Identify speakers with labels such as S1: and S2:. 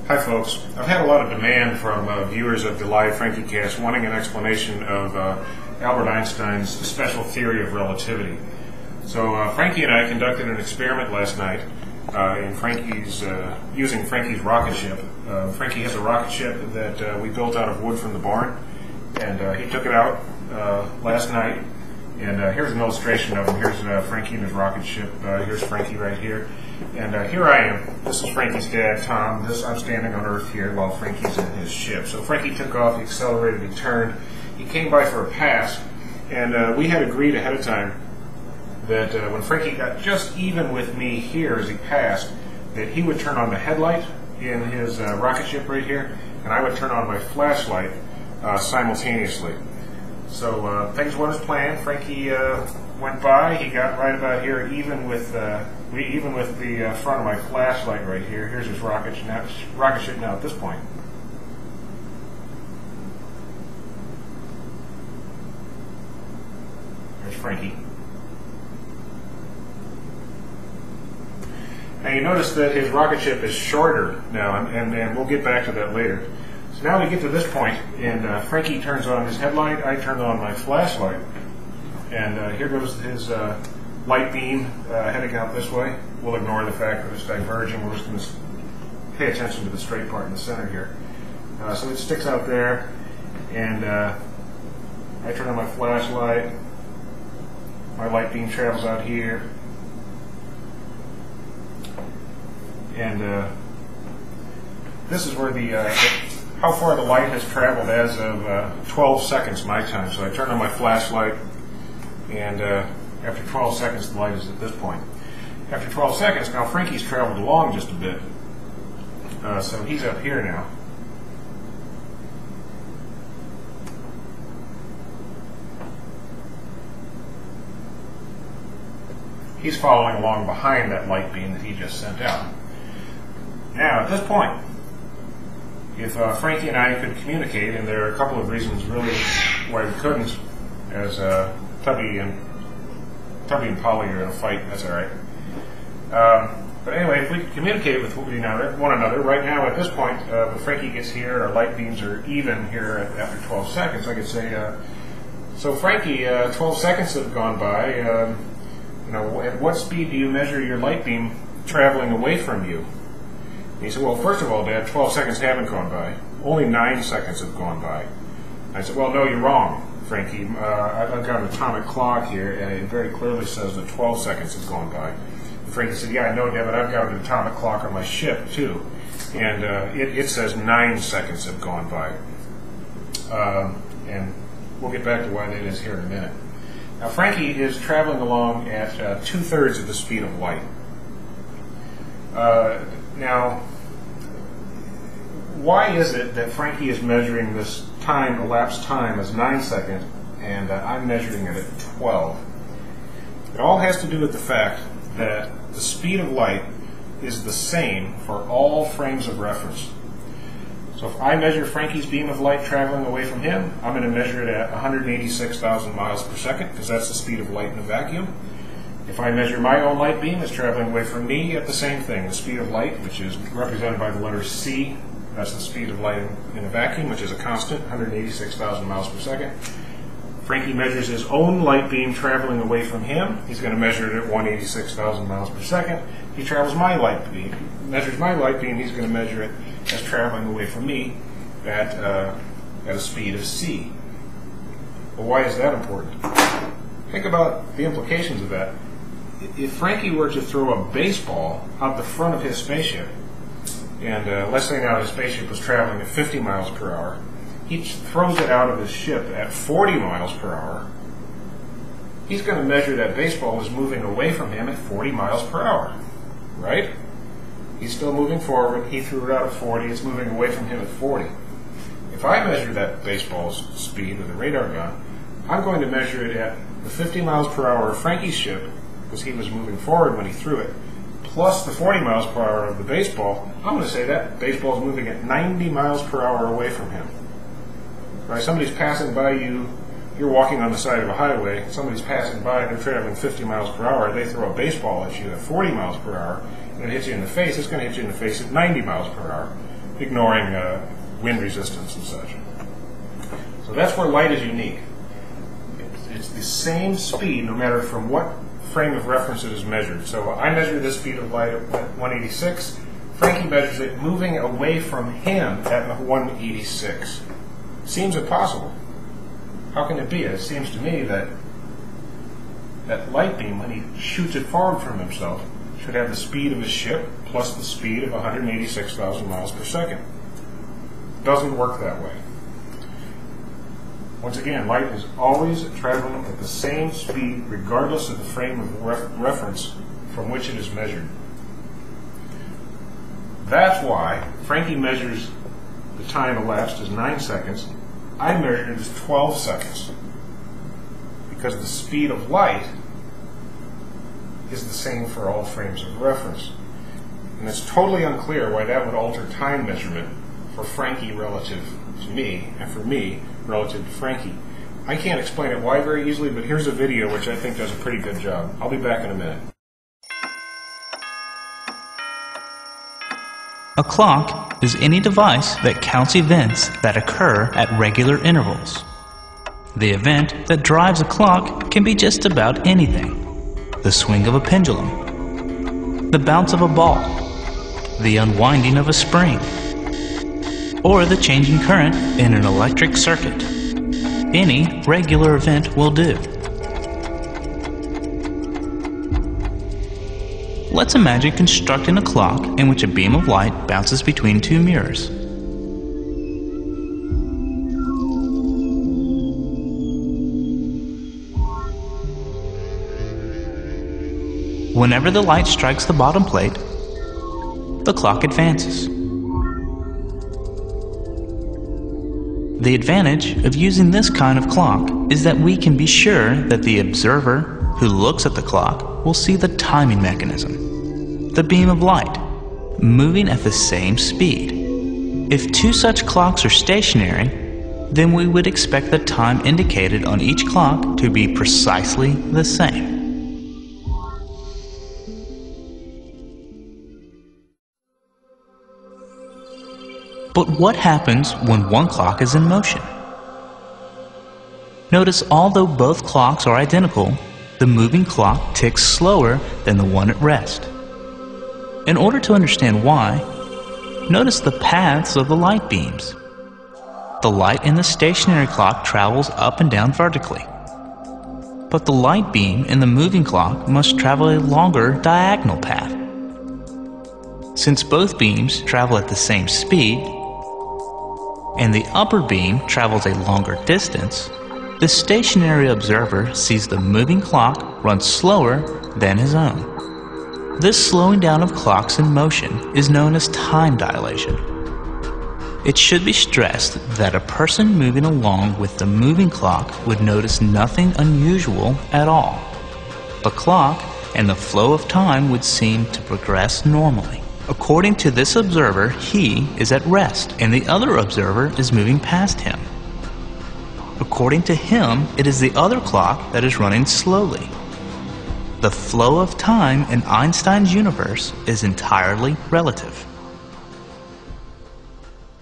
S1: Hi folks, I've had a lot of demand from viewers of the live Frankiecast wanting an explanation of Albert Einstein's special theory of relativity. So Frankie and I conducted an experiment last night using Frankie's rocket ship. Frankie has a rocket ship that we built out of wood from the barn, and he took it out last night. And here's an illustration of him. Here's Frankie and his rocket ship. Here's Frankie right here. And here I am. This is Frankie's dad, Tom. I'm standing on Earth here while Frankie's in his ship. So Frankie took off, he accelerated, he turned. He came by for a pass, and we had agreed ahead of time that when Frankie got just even with me here as he passed, that he would turn on the headlight in his rocket ship right here, and I would turn on my flashlight simultaneously. So things went as planned. Frankie went by. He got right about here, even with the front of my flashlight right here. Here's his rocket ship now at this point. There's Frankie. Now you notice that his rocket ship is shorter now, and we'll get back to that later. So now we get to this point, and Frankie turns on his headlight, I turn on my flashlight, and here goes his light beam heading out this way. We'll ignore the fact that it's diverging, we're just going to pay attention to the straight part in the center here. So it sticks out there, and I turn on my flashlight, my light beam travels out here, and this is where how far the light has traveled as of 12 seconds my time. So I turn on my flashlight, and after 12 seconds the light is at this point. After 12 seconds, now Frankie's traveled along just a bit, so he's up here now. He's following along behind that light beam that he just sent out. Now at this point, if Frankie and I could communicate, and there are a couple of reasons really why we couldn't, as Tubby and Polly are in a fight, that's all right. But anyway, if we could communicate with one another, right now at this point, when Frankie gets here, our light beams are even here after 12 seconds, I could say, so Frankie, 12 seconds have gone by, at what speed do you measure your light beam traveling away from you? And he said, well, first of all, Dad, 12 seconds haven't gone by. Only 9 seconds have gone by. I said, well, no, you're wrong, Frankie. I've got an atomic clock here, and it very clearly says that 12 seconds have gone by. And Frankie said, yeah, I know, Dad, but I've got an atomic clock on my ship, too. And it says 9 seconds have gone by. And we'll get back to why that is here in a minute. Now, Frankie is traveling along at 2/3 of the speed of light. Now, why is it that Frankie is measuring this elapsed time as 9 seconds, and I'm measuring it at 12? It all has to do with the fact that the speed of light is the same for all frames of reference. So if I measure Frankie's beam of light traveling away from him, I'm going to measure it at 186,000 miles per second, because that's the speed of light in a vacuum. If I measure my own light beam as traveling away from me at the same thing, the speed of light, which is represented by the letter C, that's the speed of light in a vacuum, which is a constant, 186,000 miles per second. Frankie measures his own light beam traveling away from him. He's going to measure it at 186,000 miles per second. He travels my light beam, measures my light beam, he's going to measure it as traveling away from me at a speed of C. Well, why is that important? Think about the implications of that. If Frankie were to throw a baseball out the front of his spaceship, and let's say now his spaceship was traveling at 50 miles per hour, he throws it out of his ship at 40 miles per hour, he's going to measure that baseball is moving away from him at 40 miles per hour, right? He's still moving forward, he threw it out at 40, it's moving away from him at 40. If I measure that baseball's speed with a radar gun, I'm going to measure it at the 50 miles per hour of Frankie's ship, because he was moving forward when he threw it, plus the 40 miles per hour of the baseball. I'm going to say that baseball is moving at 90 miles per hour away from him. Right? Somebody's passing by you, you're walking on the side of a highway, somebody's passing by, they're traveling 50 miles per hour, they throw a baseball at you at 40 miles per hour, and it hits you in the face, it's going to hit you in the face at 90 miles per hour. ignoring wind resistance and such. So that's where light is unique. It's the same speed no matter from what frame of reference it is measured. So I measure this speed of light at 186. Frankie measures it moving away from him at 186. Seems impossible. How can it be? It seems to me that that light beam, when he shoots it forward from himself, should have the speed of his ship plus the speed of 186,000 miles per second. Doesn't work that way. Once again, light is always traveling at the same speed regardless of the frame of reference from which it is measured. That's why Frankie measures the time elapsed as 9 seconds. I measure it as 12 seconds. Because the speed of light is the same for all frames of reference. And it's totally unclear why that would alter time measurement for Frankie relative to me, and for me relative to Frankie. I can't explain it why very easily, but here's a video which I think does a pretty good job. I'll be back in a minute.
S2: A clock is any device that counts events that occur at regular intervals. The event that drives a clock can be just about anything. The swing of a pendulum, the bounce of a ball, the unwinding of a spring, or the changing current in an electric circuit. Any regular event will do. Let's imagine constructing a clock in which a beam of light bounces between two mirrors. Whenever the light strikes the bottom plate, the clock advances. The advantage of using this kind of clock is that we can be sure that the observer who looks at the clock will see the timing mechanism, the beam of light, moving at the same speed. If two such clocks are stationary, then we would expect the time indicated on each clock to be precisely the same. But what happens when one clock is in motion? Notice although both clocks are identical, the moving clock ticks slower than the one at rest. In order to understand why, notice the paths of the light beams. The light in the stationary clock travels up and down vertically, but the light beam in the moving clock must travel a longer diagonal path. Since both beams travel at the same speed, and the upper beam travels a longer distance, the stationary observer sees the moving clock run slower than his own. This slowing down of clocks in motion is known as time dilation. It should be stressed that a person moving along with the moving clock would notice nothing unusual at all. The clock and the flow of time would seem to progress normally. According to this observer, he is at rest, and the other observer is moving past him. According to him, it is the other clock that is running slowly. The flow of time in Einstein's universe is entirely relative.